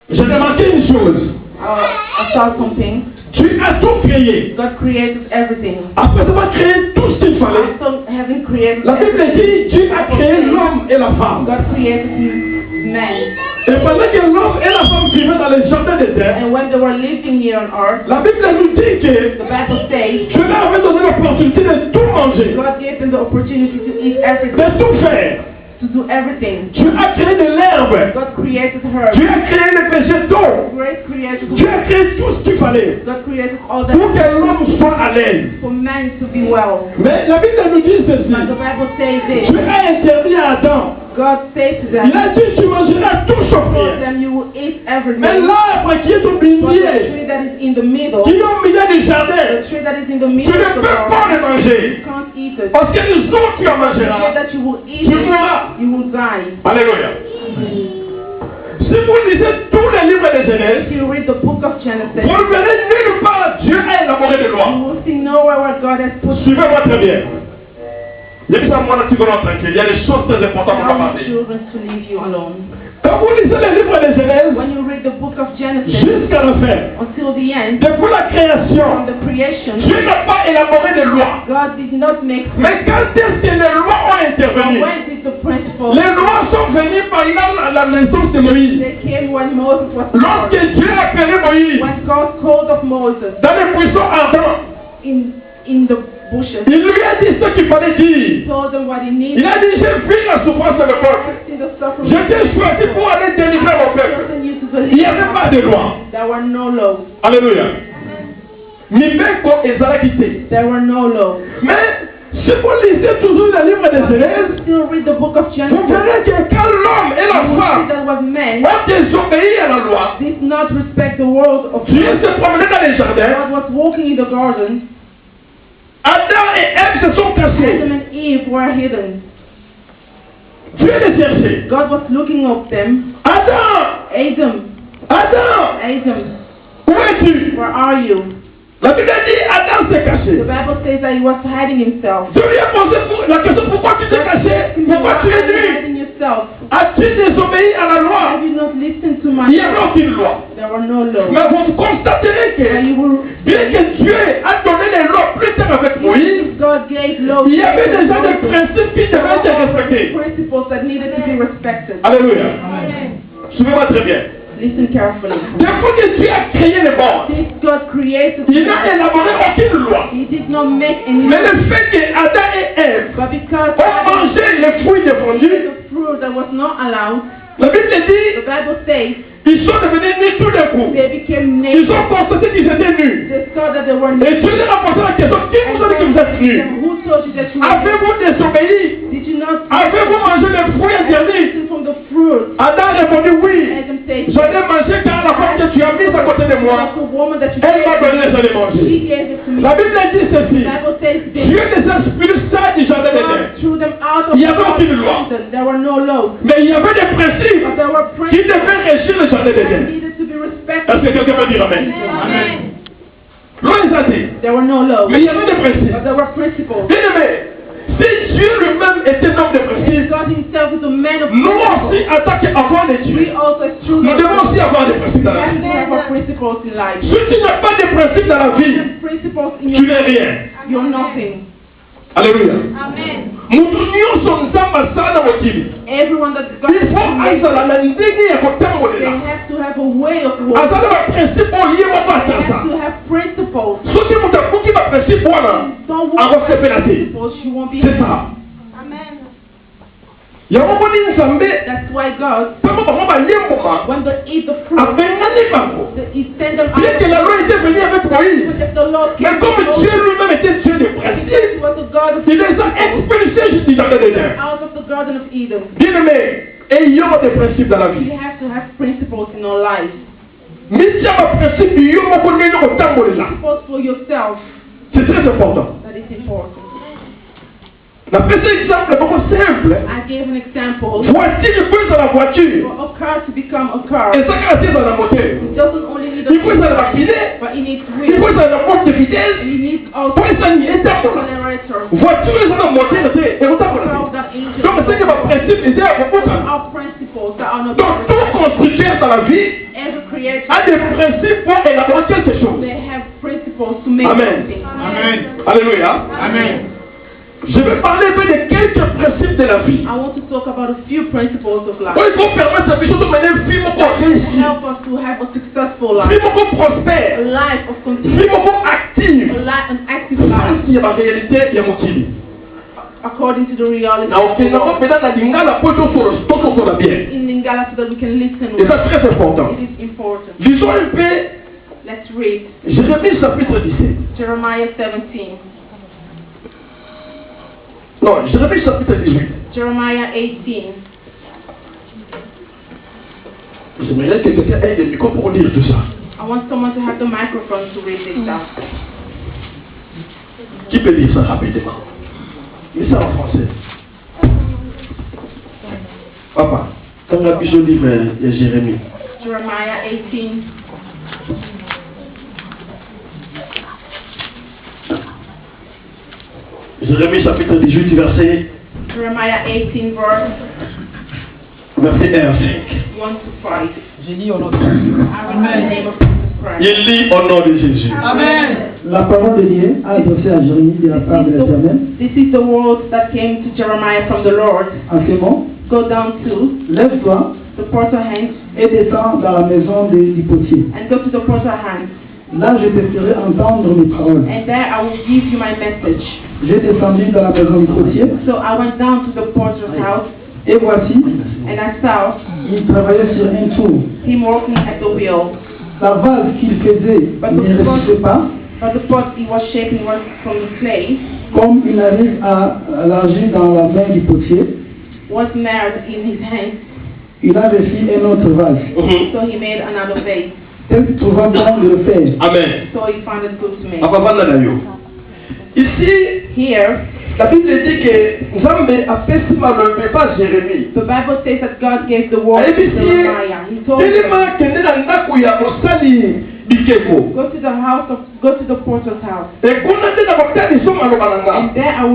J'ai remarqué une chose. I saw something. Tu as tout créé. God created everything. Après avoir créé tout ce qu'il fallait, After having created la Bible everything, dit Dieu a créé l'homme et la femme. God created man. Et pendant que l'homme et la femme vivaient dans les jardins d'Éden, And when they were living here on earth, la Bible nous dit que the Bible says Dieu leur avait donné l'opportunité de tout manger, God gave them the opportunity to eat everything, de tout faire. to do everything. Dieu a créé de l'herbe. God created her. Dieu a créé les végétaux. God created Dieu a créé tout ce qu'il fallait God created all that pour que l'homme soit à l'aise. for man to be well. Mais la Bible nous dit ceci. But the Bible says this. Dieu a interdit à Adam. God said to them, Il a dit tu mangeras tout sauf told rien. them you will eat Mais everything. l'arbre qui est au But the milieu, tree that is in the middle, qui est au milieu du jardin, the tree that is in the tu middle ne of the peux pas le garden, manger. you can't eat it. Parce que les autres tu en The day mangeras. that you will eat Tu it, mourras. you will die. Alléluia. Si vous lisez tous les livres de Genèse, If you read the book of Genesis, vous ne verrez nulle part Dieu a élaboré des you lois. will see nowhere where God has put Suivez-moi très bien. Il y a des gens qui vont tranquille. Il y a des choses très importantes pour your passer. children to leave you alone. Quand vous lisez les livres de Genèse, When you read the book of Genesis jusqu'à la fin, until the end, depuis la from création, the creation, Dieu n'a pas élaboré de lois. God did not make Mais quand est-ce que les lois ont But intervenu? when did the principle? Les lois sont venues pendant la naissance de Moïse. They came when Moses was born. Lorsque Dieu a appelé Moïse When God called of Moses dans les buissons ardents, in the bushes, il lui a dit ce qu'il fallait he dire. told them what he Il needed. a dit, j'ai vu la souffrance de le peuple. See the suffering. Je t'ai choisi pour aller délivrer mon peuple. Chosen you to Il n'y avait pas de deliver. loi. There were no laws. Alléluia. Mibeko et Zarakité. There were no laws. Mais si vous lisez toujours le livre de Genèse, Still read the book of vous Genesis. verrez que quand l'homme et la You will see femme that was men ont désobéi à la loi, did not respect the world of Dieu God. se promenait dans les jardins, God was walking in the garden. Adam et Ève se sont cachés. Adam and Eve were hidden. Dieu les cherchait. God was looking at them. Adam, Adam, où es-tu? where are you? La Bible dit Adam s'est The caché. Bible says that he was hiding himself. Dieu lui a posé la question, pourquoi tu t'es caché? Pourquoi tu es nu? Hiding yourself. As-tu désobéi à la loi? Have you not listened to my Il n'y avait aucune loi. There were no laws. Mais vous constaterez And que, you will, bien que Dieu a donné les lois plus tard avec Moïse, God gave laws. il y avait déjà des to principes qui There devaient were être respectés. principles that needed to be respected. Alléluia. Suivez-moi très bien. Listen carefully. Depuis que Dieu a créé le monde, Since God created il n'a élaboré aucune loi. He did not make any Mais le fait que Adam et Ève but because ont mangé les fruits défendus, the fruit that was not allowed, la Bible the dit Bible says ils sont devenus nus tout d'un coup. they became Ils naked. ont constaté qu'ils étaient nus. They saw that they were Et naked. Dieu leur a posé la question, qui vous a dit que vous êtes nus? Who told you that you were naked? Avez-vous désobéi? Did you not Avez-vous mangé les fruits interdits? eat from the fruit? Adam a répondu oui. Adam said, J'en ai mangé car la femme que tu as mise à côté de moi, that's the woman that you elle m'a donné, j'en ai He mangé. gave it to me. La Bible dit The ceci. Bible says this. Dieu les a expulsés du jardin God d'Éden. threw them out of Il y the avait aucune loi. garden. There were no laws. Mais il y avait des principes But there were qui principles devaient régir le jardin that d'Éden. needed to be respected. Est-ce que quelqu'un peut dire Amen? Amen. Loin ça dit. There were no laws. Mais il y avait des principes. But there were principles. Bien aimé, si Dieu lui-même était homme de And principes, God himself is a man of nous aussi, principles. en tant qu'enfants de We Dieu, also as nous children devons aussi avoir des we principes dans la have vie. to have our principles in life. Si tu n'as pas de principes dans la vie, Principles in tu your n'es rien. you're nothing. Alléluia. Amen. Mutu nyonso nzambe asala mokili. Everyone that God Il faut has azala na ndenge ya they kotambolela. have to have a way of walking. Azala ba principe oyo ye moko They have atasa. to have principles. Soki moto abuki ba principe wana, Don't walk by akosepela te. principles, you won't be C'est happy. ça. Amen. Yango moni nzambe, That's why God, pamba bango baliemboma, when they eat the fruit, abengani bango. He sent them Bien que la loi était venue avec Moïse, But if the Lord mais came comme to Dieu Moses, lui-même était Dieu de because principe, he was the God of il les a expulsés juste du jardin d'Éden. out of the Garden of Eden. Bien aimé, ayons des principes dans la We vie. have to have principles in our life. Misia ba principe yo moko ndenge kotambolela. Principles for yourself. C'est très important. That is important. La petit exemple beaucoup simple. I gave an example Voiture peut dans la voiture. for a car to become a car. Et ça quand c'est dans la moteur. It doesn't only need a Il faut ça dans la wheel, pilet. but it needs Il faut wheels. ça dans la porte de vitesse. And it needs also Pour ça il est d'accord. accelerator. Voiture est dans la moteur et autant pour Power la. that engine. Donc c'est que ma principe est à beaucoup. Our principles that are not Donc tout constructeur dans la vie Every creator, a des principes pour élaborer quelque chose. they have principles to make Amen. something. Amen. Alléluia. Amen. Je vais parler un peu de quelques principes de la vie. I want to talk about a few principles of life. Oui, il faut permettre à Bichot de mener un film pour réussir. Help us to have a successful Un life, film pour a prospère. life of Un continuity, film pour actif. an active life, Il y a la réalité, il y a mon kili. according to the reality Na of the okenda world. kopenda na lingala po to la bien. In Lingala, so that we can listen Et well. ça très important. It is important. Lisons un peu Let's read Jérémie chapitre 17. Jeremiah 17, Non, Jérémie chapitre 18. Jeremiah 18. J'aimerais que quelqu'un ait des micros pour lire tout ça. I want someone to have the microphone to read this stuff. Qui peut lire ça rapidement? Lis ça en français. Papa, quand on a vu ce livre, il y a Jérémie. Jeremiah 18. Jérémie chapitre 18, Jeremiah 18, verset 1 à 5. 1 to 5. J'ai dit au nom de I read in the name of Jesus Christ. Il lit au nom de Jésus. Amen. La parole de Dieu a adressé à Jérémie de la part de l'Éternel. This is the word that came to Jeremiah from the Lord. En ce mot, Go down to lève-toi the portal hand et descends dans la maison du potier. and go to the portal hand. Là, je te ferai entendre mes paroles. And there I will give you my message. J'ai descendu dans la maison du potier So I went down to the porter's house, et voici, and I saw il travaillait sur un tour. him working at the wheel. La vase qu'il faisait ne résistait pas, But the pot he was shaping was from the clay, comme il arrive à l'argile dans la main du potier. was marred in his hand. Il a reçu un autre vase. So he made another vase. Elle trouva bon de le faire. Amen. So he found it good to make. Papa, Nanayo. Ici, Here, la Bible dit que Nzambe a fait si mal le pas Jérémie. the Bible says that God gave the word to ABC, Jeremiah. He told him, tellement kende na ndako ya mosali bikeko. go to the porter's house, Et kuna nde na kotani so maloba na nga. and there I will